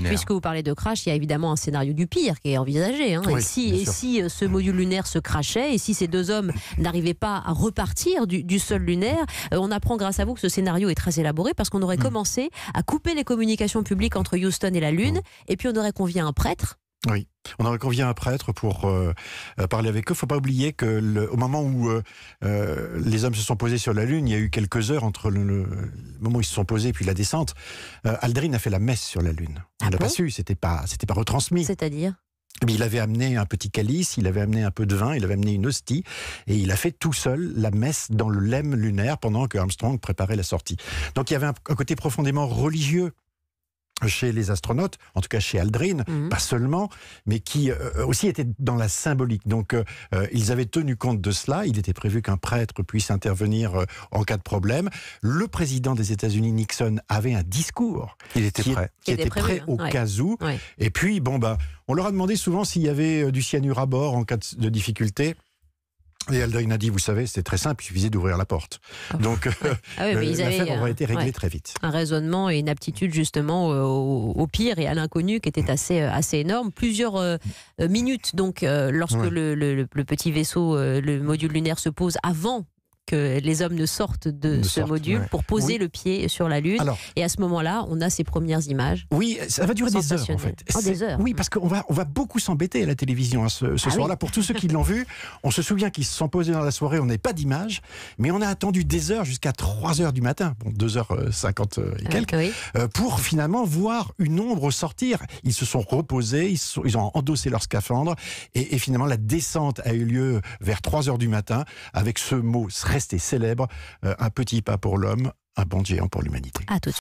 lunaire. Puisque vous parlez de crash, il y a évidemment un scénario du pire qui est envisagé. Hein. Oui, et si ce module lunaire se crachait, et si ces deux hommes n'arrivaient pas à repartir du sol lunaire, on apprend grâce à vous que ce scénario est très élaboré, parce qu'on aurait commencé à couper les communications publiques entre Houston et la Lune, et puis on aurait convié un prêtre. Oui, on aurait convié un prêtre pour parler avec eux. Il ne faut pas oublier qu'au moment où les hommes se sont posés sur la Lune, il y a eu quelques heures entre le moment où ils se sont posés et puis la descente. Aldrin a fait la messe sur la Lune. On n'a pas su, c'était pas retransmis. C'est-à-dire ? Mais il avait amené un petit calice, il avait amené un peu de vin, il avait amené une hostie, et il a fait tout seul la messe dans le lemme lunaire pendant que Armstrong préparait la sortie. Donc il y avait un côté profondément religieux chez les astronautes, en tout cas chez Aldrin, pas seulement, mais qui aussi était dans la symbolique. Donc ils avaient tenu compte de cela. Il était prévu qu'un prêtre puisse intervenir en cas de problème. Le président des États-Unis, Nixon, avait un discours qui était prêt au cas où. Ouais. Et puis, on leur a demandé souvent s'il y avait du cyanure à bord en cas de difficulté. Et Aldrin a dit, vous savez, c'était très simple, il suffisait d'ouvrir la porte. Donc, l'affaire aurait été réglée très vite. Un raisonnement et une aptitude justement au pire et à l'inconnu qui était assez énorme. Plusieurs minutes, donc, lorsque le petit vaisseau, le module lunaire se pose avant que les hommes ne sortent de ce module pour poser le pied sur la Lune. Alors, et à ce moment-là, on a ces premières images. Oui, ça va durer des heures en fait. Des heures. Oui, parce qu'on va beaucoup s'embêter à la télévision ce soir-là. Pour tous ceux qui l'ont vu, on se souvient qu'ils se sont posés dans la soirée, on n'avait pas d'image, mais on a attendu des heures jusqu'à 3h du matin, 2h50 et quelques, pour finalement voir une ombre sortir. Ils se sont reposés, ils ont endossé leur scaphandre, et finalement la descente a eu lieu vers 3h du matin, avec ce mot resté célèbre, un petit pas pour l'homme, un bond de géant pour l'humanité. À tout de suite.